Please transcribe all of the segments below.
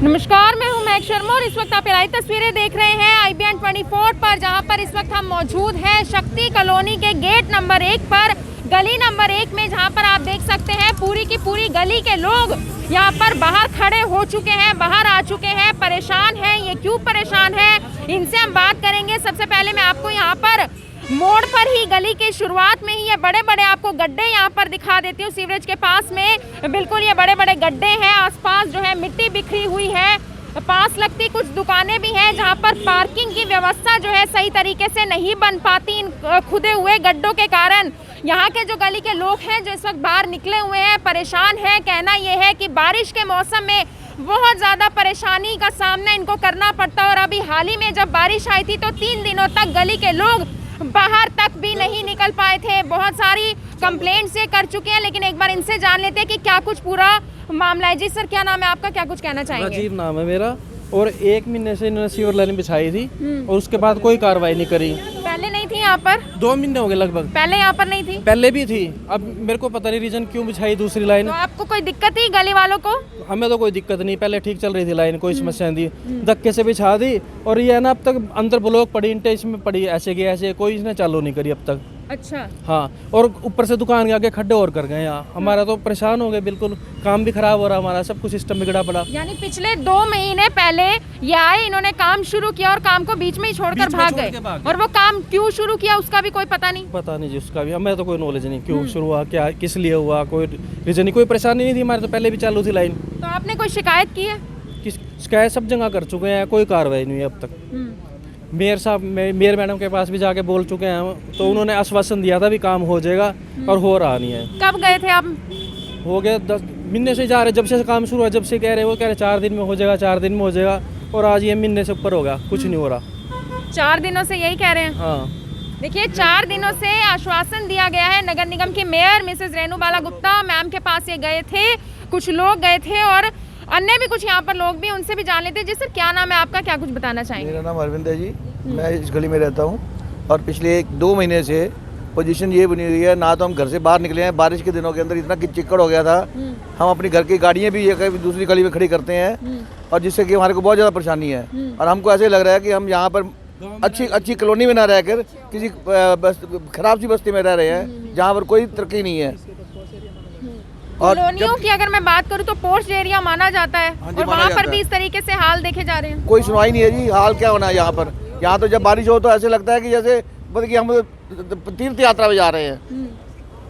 नमस्कार, मैं हूं महक शर्मा और इस वक्त आप लाइव तस्वीरें देख रहे हैं IBN 24 पर, जहां पर इस वक्त हम मौजूद हैं शक्ति कॉलोनी के गेट नंबर 1 पर, गली नंबर 1 में, जहां पर आप देख सकते हैं पूरी की पूरी गली के लोग यहां पर बाहर खड़े हो चुके हैं, बाहर आ चुके हैं, परेशान हैं। ये क्यों परेशान है, इनसे हम बात करेंगे। सबसे पहले मैं आपको यहाँ पर मोड़ पर ही, गली की शुरुआत में ही ये बड़े बड़े आपको गड्ढे यहाँ पर दिखा देती हूँ। सीवरेज के पास में बिल्कुल ये बड़े बड़े गड्ढे हैं, आसपास जो है मिट्टी बिखरी हुई है, पास लगती कुछ दुकानें भी हैं जहाँ पर पार्किंग की व्यवस्था जो है सही तरीके से नहीं बन पाती इन खुदे हुए गड्ढों के कारण। यहाँ के जो गली के लोग हैं जो इस वक्त बाहर निकले हुए हैं, परेशान हैं। कहना ये है कि बारिश के मौसम में बहुत ज़्यादा परेशानी का सामना इनको करना पड़ता, और अभी हाल ही में जब बारिश आई थी तो 3 दिनों तक गली के लोग बाहर तक भी नहीं निकल पाए थे। बहुत सारी कंप्लेंट्स ये कर चुके हैं, लेकिन एक बार इनसे जान लेते हैं कि क्या कुछ पूरा मामला है। जी सर, क्या नाम है आपका, क्या कुछ कहना चाहेंगे? राजीव नाम है मेरा, और 1 महीने से इन्होंने सीवर लाइन बिछाई थी और उसके बाद कोई कार्रवाई नहीं करी। पहले नहीं थी यहाँ पर? 2 महीने हो गए लगभग। पहले यहाँ पर नहीं थी? पहले भी थी, अब मेरे को पता नहीं रीजन क्यों बिछाई दूसरी लाइन। तो आपको कोई दिक्कत थी गली वालों को? हमें तो कोई दिक्कत नहीं, पहले ठीक चल रही थी लाइन, कोई समस्या नहीं थी। धक्के से बिछा दी, और ये है ना अब तक अंदर ब्लॉक पड़ी, इंटे इसमें पड़ी, ऐसे की ऐसे, कोई इसने चालू नहीं करी अब तक। अच्छा। हाँ, और ऊपर से दुकान के आगे खड्डे और कर गए यहाँ। हमारा तो परेशान हो गए, बिल्कुल काम भी खराब हो रहा, हमारा सब कुछ सिस्टम बिगड़ा पड़ा। यानी पिछले 2 महीने पहले ये आए, इन्होंने काम शुरू किया और काम को बीच में ही छोड़कर भाग गए। और वो काम क्यों शुरू किया उसका भी कोई पता नहीं? पता नहीं जी, उसका भी हमें तो कोई नॉलेज नहीं, क्यों शुरू हुआ, क्या किस लिए हुआ, कोई रीजन नहीं, कोई परेशानी नहीं थी हमारे, तो पहले भी चालू थी लाइन। तो आपने कोई शिकायत की है? शिकायत सब जगह कर चुके हैं, कोई कार्रवाई नहीं है अब तक। मेयर साहब, मेयर मैडम के पास भी जाके बोल चुके हैं, तो उन्होंने आश्वासन दिया था भी काम हो जाएगा, और हो रहा नहीं है। कब गए थे आप? हो गए 10 महीने से जा रहे, जब से काम शुरू हुआ, जब से कह रहे, वो कह रहे 4 दिन में हो जाएगा, 4 दिन में हो जाएगा, और आज ये महीने से ऊपर हो गया, कुछ नहीं हो रहा। 4 दिनों से यही कह रहे हैं? हाँ। देखिए, 4 दिनों से आश्वासन दिया गया है। नगर निगम की मेयर मिसेस रेणु बाला गुप्ता मैम के पास ये गए थे, कुछ लोग गए थे, और अन्य भी कुछ यहाँ पर लोग भी, उनसे भी जान लेते हैं। जी सर, क्या नाम है आपका, क्या कुछ बताना चाहेंगे? मेरा नाम अरविंद है जी, मैं इस गली में रहता हूँ, और पिछले 2 महीने से पोजीशन ये बनी हुई है, ना तो हम घर से बाहर निकले हैं। बारिश के दिनों के अंदर इतना चिक्कड़ हो गया था, हम अपनी घर की गाड़ियाँ भी एक दूसरी गली में खड़ी करते हैं, और जिससे कि हमारे को बहुत ज़्यादा परेशानी है। और हमको ऐसे लग रहा है कि हम यहाँ पर अच्छी कॉलोनी में ना रहकर किसी खराब सी बस्ती में रह रहे हैं, जहाँ पर कोई तरक्की नहीं है। कॉलोनियों की अगर मैं बात करूं तो पोस्ट एरिया माना जाता है, और वहाँ पर भी इस तरीके से हाल देखे जा रहे हैं। कोई सुनवाई नहीं है जी, हाल क्या होना है यहाँ पर। यहाँ तो जब बारिश हो तो ऐसे लगता है कि जैसे मतलब कि हम तीर्थ यात्रा में जा रहे हैं,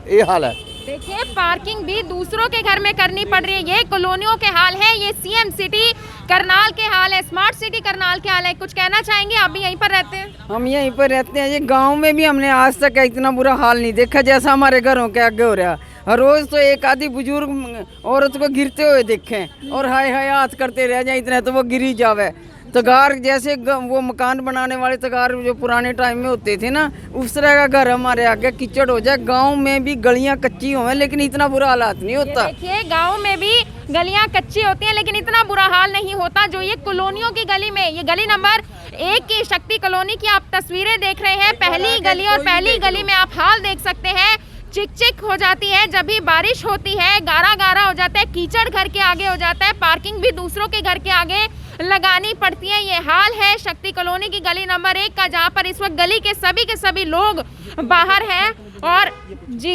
ये हाल है। देखिए, पार्किंग भी दूसरों के घर में करनी पड़ रही है। ये कॉलोनियों के हाल है, ये CM सिटी करनाल के हाल है, स्मार्ट सिटी करनाल के हाल है। कुछ कहना चाहेंगे? आप भी यहीं पर रहते हैं? हम यहीं पर रहते हैं। ये गांव में भी हमने आज तक इतना बुरा हाल नहीं देखा जैसा हमारे घरों के आगे हो रहा है। हर रोज तो एक आधी बुजुर्ग औरत को गिरते हुए देखें, और हाय हाय हाथ करते रह जाए, इतना तो वो गिरी जावे। तगार जैसे वो मकान बनाने वाले तगार जो पुराने टाइम में होते थे ना, उस तरह का घर हमारे आगे कीचड़ हो जाए। गांव में भी गलियां कच्ची हो, लेकिन इतना बुरा हालात नहीं होता। देखिए, गांव में भी गलियां कच्ची होती हैं, लेकिन इतना बुरा हाल नहीं होता जो ये कॉलोनियों की गली में। ये गली नंबर 1 की शक्ति कॉलोनी की आप तस्वीरें देख रहे हैं। पहली गली, और पहली गली में आप हाल देख सकते हैं, चिक चिक हो जाती है जब भी बारिश होती है, गारा गारा हो जाता है, कीचड़ घर के आगे हो जाता है, पार्किंग भी दूसरों के घर के आगे लगानी पड़ती है। ये हाल है शक्ति कॉलोनी की गली नंबर 1 का, जहाँ पर इस वक्त गली के सभी लोग बाहर हैं। और जी,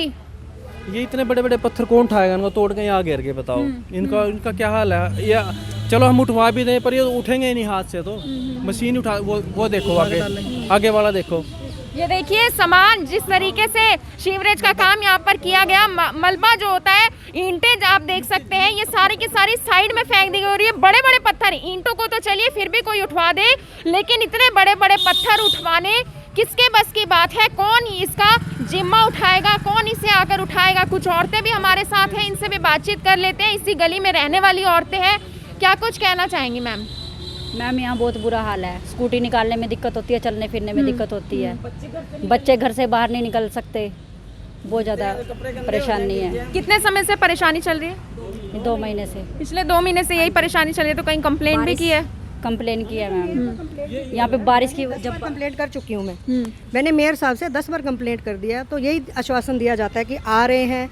ये इतने बड़े बड़े पत्थर कौन उठाएगा, इनको तोड़ के यहाँ घेर के, बताओ इनका क्या हाल है। या चलो हम उठवा भी दें, पर ये उठेंगे नहीं हाथ से, तो मशीन उठा, वो देखो आगे वाला देखो। ये देखिए, सामान जिस तरीके से सीवरेज का काम यहाँ पर किया गया, मलबा जो होता है, ईंटें आप देख सकते हैं, ये सारी की सारी साइड में फेंक दी गई। और ये बड़े बड़े पत्थर, ईंटों को तो चलिए फिर भी कोई उठवा दे, लेकिन इतने बड़े बड़े पत्थर उठवाने किसके बस की बात है? कौन इसका जिम्मा उठाएगा, कौन इसे आकर उठाएगा? कुछ औरतें भी हमारे साथ हैं, इनसे भी बातचीत कर लेते हैं। इसी गली में रहने वाली औरतें हैं, क्या कुछ कहना चाहेंगी मैम? मैम, यहाँ बहुत बुरा हाल है। स्कूटी निकालने में दिक्कत होती है, चलने फिरने में दिक्कत होती है, बच्चे घर से बाहर नहीं निकल सकते, बहुत ज़्यादा परेशानी है। कितने समय से परेशानी चल रही है? 2 महीने से। पिछले 2 महीने से यही परेशानी चल रही है, तो कहीं कंप्लेंट भी की है? कंप्लेन किया मैम, यहाँ पे बारिश की जब कंप्लेंट कर चुकी हूँ मैंने मेयर साहब से 10 बार कंप्लेंट कर दिया, तो यही आश्वासन दिया जाता है कि आ रहे हैं,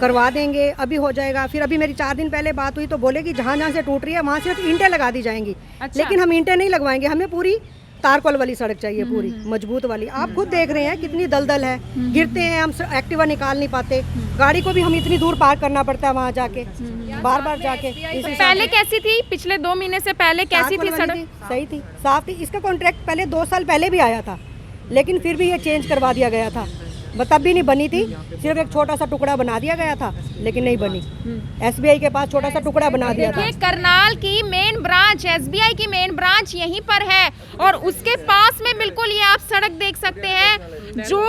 करवा देंगे, अभी हो जाएगा। फिर अभी मेरी 4 दिन पहले बात हुई तो बोले कि जहाँ जहाँ से टूट रही है वहाँ सिर्फ ईंटें लगा दी जाएंगी। अच्छा। लेकिन हम ईंटें नहीं लगवाएंगे, हमें पूरी तारकोल वाली सड़क चाहिए, पूरी मजबूत वाली। आप खुद देख रहे हैं कितनी दलदल है, गिरते हैं हम, एक्टिवा निकाल नहीं पाते, गाड़ी को भी हम इतनी दूर पार्क करना पड़ता है वहाँ जाके, बार बार जाके। इस हिसाब पहले से कैसी थी? पिछले 2 महीने से पहले कैसी थी तारकोल वाली सड़क? थी, सही थी, साफ थी। इसका कॉन्ट्रैक्ट पहले 2 साल पहले भी आया था, लेकिन फिर भी ये चेंज करवा दिया गया था। तब भी नहीं बनी थी, सिर्फ एक छोटा सा टुकड़ा बना दिया गया था, लेकिन नहीं बनी। SBI के पास छोटा सा टुकड़ा बना दिया था। देखिए करनाल की मेन ब्रांच, SBI की मेन ब्रांच यहीं पर है और उसके पास में बिल्कुल ये आप सड़क देख सकते हैं। जो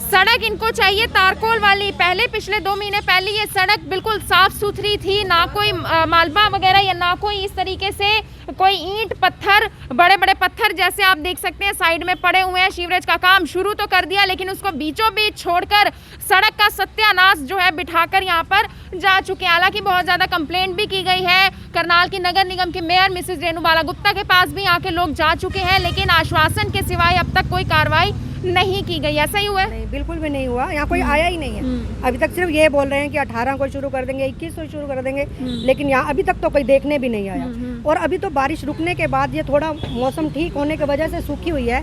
सड़क इनको चाहिए तारकोल वाली, पहले पिछले 2 महीने पहले ये सड़क बिल्कुल साफ सुथरी थी, ना कोई मालबा वगैरह या ना कोई इस तरीके से कोई ईंट पत्थर, बड़े बड़े पत्थर जैसे आप देख सकते हैं साइड में पड़े हुए हैं। सीवरेज का काम शुरू तो कर दिया, लेकिन उसको बीचों बीच छोड़कर सड़क का सत्यानाश जो है बिठाकर यहाँ पर जा चुके हैं। हालांकि बहुत ज़्यादा कंप्लेंट भी की गई है। करनाल की नगर निगम के मेयर मिसेस रेणुबाला गुप्ता के पास भी यहाँ के लोग जा चुके हैं, लेकिन आश्वासन के सिवाय अब तक कोई कार्रवाई नहीं की गई। ऐसा ही हुआ है? नहीं, बिल्कुल भी नहीं हुआ। यहाँ कोई आया ही नहीं है अभी तक। सिर्फ ये बोल रहे हैं कि 18 को शुरू कर देंगे, 21 को शुरू कर देंगे, लेकिन यहाँ अभी तक तो कोई देखने भी नहीं आया। और अभी तो बारिश रुकने के बाद ये थोड़ा मौसम ठीक होने की वजह से सूखी हुई है।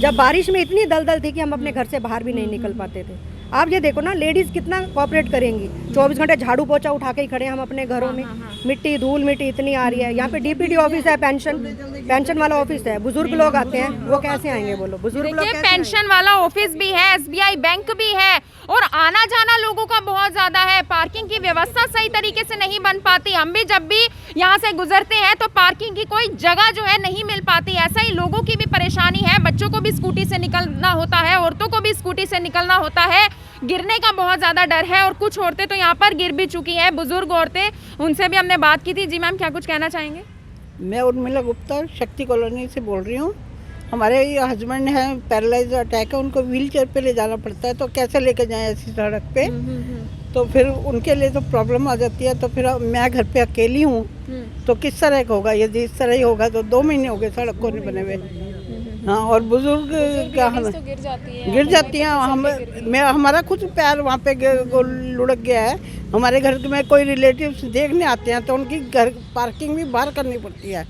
जब बारिश में इतनी दलदल थी कि हम अपने घर से बाहर भी नहीं निकल पाते थे। आप ये देखो ना, लेडीज कितना कोऑपरेट करेंगी, 24 घंटे झाड़ू पोछा उठा के ही खड़े हैं हम अपने घरों में। मिट्टी धूल मिट्टी इतनी आ रही है। यहाँ पे DPD ऑफिस है, पेंशन वाला ऑफिस है, बुजुर्ग लोग आते हैं, वो कैसे आएंगे बोलो? बुजुर्ग लोग देखिए कैसे आएंगे? पेंशन वाला ऑफिस भी है, SBI बैंक भी है और आना जाना लोगों का बहुत ज्यादा है। पार्किंग की व्यवस्था सही तरीके से नहीं बन पाती। हम भी जब भी यहाँ से गुजरते हैं तो पार्किंग की कोई जगह जो है नहीं मिल पाती। ऐसा ही लोगों की भी परेशानी है। बच्चों को भी स्कूटी से निकलना होता है, औरतों को भी स्कूटी से निकलना होता है। गिरने का बहुत ज्यादा डर है और कुछ औरतें तो यहाँ पर गिर भी चुकी हैं, बुजुर्ग औरतें, उनसे भी हमने बात की थी। जी मैम, क्या कुछ कहना चाहेंगे? मैं उर्मिला गुप्ता शक्ति कॉलोनी से बोल रही हूँ। हमारे हस्बैंड हैं, पैरालाइज अटैक है, उनको व्हीलचेयर पे ले जाना पड़ता है, तो कैसे लेके जाएं ऐसी सड़क पे? तो फिर उनके लिए तो प्रॉब्लम आ जाती है। तो फिर मैं घर पे अकेली हूँ, तो किस तरह का होगा? यदि इस तरह ही होगा तो 2 महीने हो गए सड़क को नहीं बने हुए। हाँ, और बुजुर्ग क्या तो गिर जाती हैं। हमारा खुद पैर वहाँ पे लुढ़क गया है। हमारे घर में कोई रिलेटिव्स देखने आते हैं तो उनकी घर पार्किंग भी बाहर करनी पड़ती है,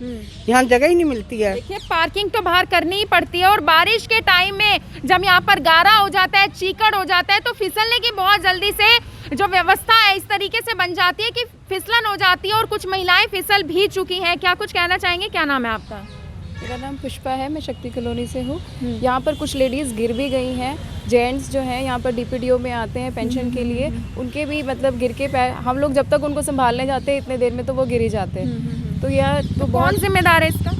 यहाँ जगह ही नहीं मिलती है। देखिए पार्किंग तो बाहर करनी ही पड़ती है और बारिश के टाइम में जब यहाँ पर गारा हो जाता है, चीकड़ हो जाता है, तो फिसलने की बहुत जल्दी से जो व्यवस्था है इस तरीके से बन जाती है कि फिसलन हो जाती है और कुछ महिलाएं फिसल भी चुकी हैं। क्या कुछ कहना चाहेंगे? क्या नाम है आपका? मेरा नाम पुष्पा है, मैं शक्ति कॉलोनी से हूँ। यहाँ पर कुछ लेडीज़ गिर भी गई हैं। जेंट्स जो हैं यहाँ पर DPDO में आते हैं पेंशन के लिए, उनके भी मतलब गिर के पैर, हम लोग जब तक उनको संभालने जाते हैं इतने देर में तो वो गिर ही जाते हैं। तो यह तो कौन जिम्मेदार है इसका?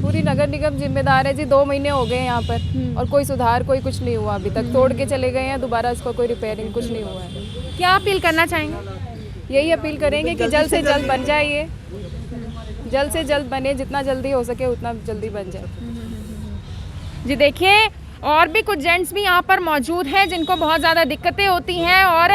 पूरी नगर निगम जिम्मेदार है जी। 2 महीने हो गए यहाँ पर और कोई सुधार, कोई कुछ नहीं हुआ अभी तक। तोड़ के चले गए हैं, दोबारा इसका कोई रिपेयरिंग कुछ नहीं हुआ है। क्या अपील करना चाहेंगे? यही अपील करेंगे कि जल्द से जल्द बन जाए, ये जल्द से जल्द बने, जितना जल्दी हो सके उतना जल्दी बन जाए। जी देखिए, और भी कुछ जेंट्स भी यहाँ पर मौजूद हैं जिनको बहुत ज़्यादा दिक्कतें होती हैं और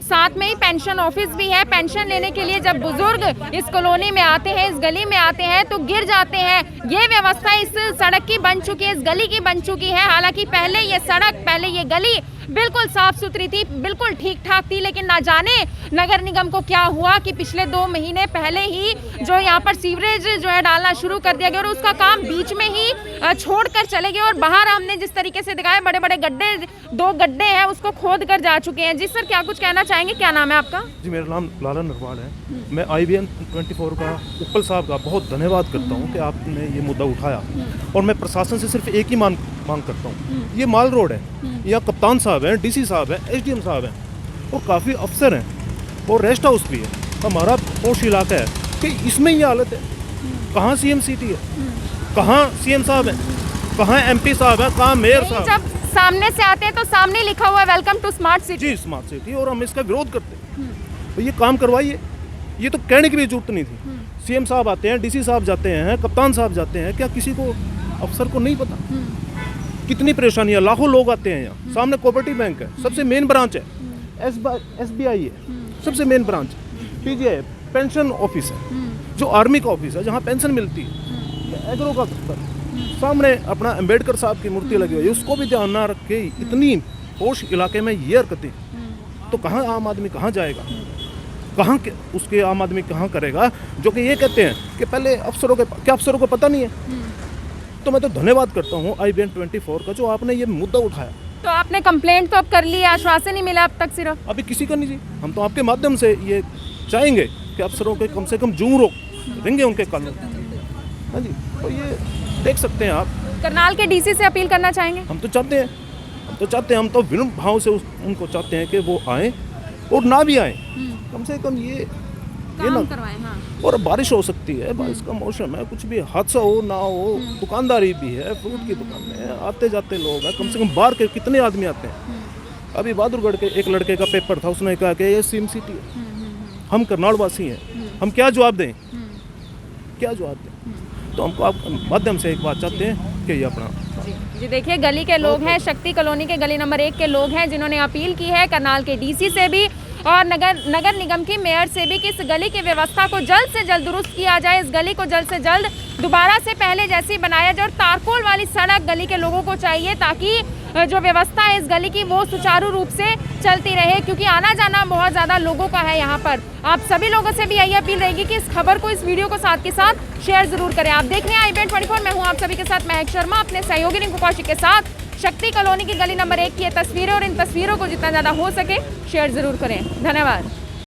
साथ में ही पेंशन ऑफिस भी है। पेंशन लेने के लिए जब बुजुर्ग इस कॉलोनी में आते हैं, इस गली में आते हैं तो गिर जाते हैं। ये व्यवस्था इस सड़क की बन चुकी है, इस गली की बन चुकी है। हालांकि पहले ये सड़क, पहले ये गली बिल्कुल साफ सुथरी थी, बिल्कुल ठीक ठाक थी, लेकिन ना जाने नगर निगम को क्या हुआ कि पिछले 2 महीने पहले ही जो यहाँ पर सीवरेज जो है डालना शुरू कर दिया गया और उसका काम बीच में ही छोड़कर चले गए। और बाहर हमने जिस तरीके से दिखाया, बड़े बड़े गड्ढे, 2 गड्ढे हैं, उसको खोद कर जा चुके हैं। जी सर, क्या कुछ कहना चाहेंगे? क्या नाम है आपका? जी, मेरा नाम लाला नरवाल है। मैं IBN 24 का उपल साहब का बहुत धन्यवाद करता हूँ कि आपने ये मुद्दा उठाया। और मैं प्रशासन से सिर्फ एक ही मांग करता हूँ। ये माल रोड है, यहाँ कप्तान साहब हैं, DC साहब हैं, SDM साहब हैं और काफ़ी अफसर हैं और रेस्ट हाउस भी है। हमारा पोश इलाका है कि इसमें ये हालत है। कहाँ CM सिटी है, कहाँ CM साहब हैं, कहाँ MP साहब हैं, कहाँ मेयर साहब? जब सामने से आते हैं तो सामने लिखा हुआ है वेलकम टू स्मार्ट सिटी। जी, स्मार्ट सिटी, और हम इसका विरोध करते हैं। तो ये काम करवाइए, ये तो कहने की भी जरूरत नहीं थी। CM साहब आते हैं, DC साहब जाते हैं, कप्तान साहब जाते हैं, क्या किसी को अफसर को नहीं पता? कितनी परेशानी है, लाखों लोग आते हैं यहाँ। सामने कोऑपरेटिव बैंक है, सबसे मेन ब्रांच है, SBI है, सबसे main branch, PGI pension office है, जो आर्मी का ऑफिस है जहाँ पेंशन मिलती है, एग्रो का दफ्तर, सामने अपना अम्बेडकर साहब की मूर्ति लगी हुई है, उसको भी ध्यान ना रख के इतनी पोश इलाके में ये हरकतें। तो कहाँ आम आदमी कहाँ जाएगा, कहाँ उसके आम आदमी कहाँ करेगा, जो कि ये कहते हैं कि पहले अफसरों के, क्या अफसरों को पता नहीं है। तो मैं तो धन्यवाद करता हूँ IBN24 का जो आपने ये मुद्दा उठाया। तो आपने कंप्लेंट तो अब कर ली, आश्वासन ही मिला अब तक सिर्फ? अभी किसी का नहीं जी, हम तो आपके माध्यम से ये चाहेंगे कि अफसरों के कम से कम जूं रोक देंगे उनके कानून। हाँ जी, तो ये देख सकते हैं आप। करनाल के डीसी से अपील करना चाहेंगे? हम तो चाहते हैं, हम तो विनम्र भाव से उनको चाहते हैं कि वो आए और ना भी आए, कम से कम ये ना करवाएं। हाँ। और बारिश हो सकती है, बारिश का मौसम है, कुछ भी हादसा हो ना हो, दुकानदारी भी है, फ्रूट की दुकान है, आते जाते लोग हैं, कम से कम बाहर के कितने आदमी आते हैं। अभी बहादुरगढ़ के एक लड़के का पेपर था, उसने कहा कि ये सीएम सिटी है, हम करनाल वासी हैं, हम क्या जवाब दें, क्या जवाब दें। तो हमको आप माध्यम से एक बात चाहते हैं कि ये अपना जी देखिए, गली के लोग हैं, शक्ति कॉलोनी के गली नंबर 1 के लोग हैं जिन्होंने अपील की है करनाल के डीसी से भी और नगर निगम की मेयर से भी कि इस गली की व्यवस्था को जल्द से जल्द दुरुस्त किया जाए, इस गली को जल्द से जल्द दोबारा से पहले जैसी बनाया जाए और तारकोल वाली सड़क गली के लोगों को चाहिए ताकि जो व्यवस्था है इस गली की वो सुचारू रूप से चलती रहे, क्योंकि आना जाना बहुत ज़्यादा लोगों का है यहाँ पर। आप सभी लोगों से भी यही अपील रहेगी कि इस खबर को, इस वीडियो को साथ के साथ शेयर जरूर करें। आप देख रहे हैं IBN24, मैं हूँ आप सभी के साथ महक शर्मा, अपने सहयोगी रिंकू कौशिक के साथ। शक्ति कॉलोनी की गली नंबर 1 की ये तस्वीरें और इन तस्वीरों को जितना ज़्यादा हो सके शेयर जरूर करें। धन्यवाद।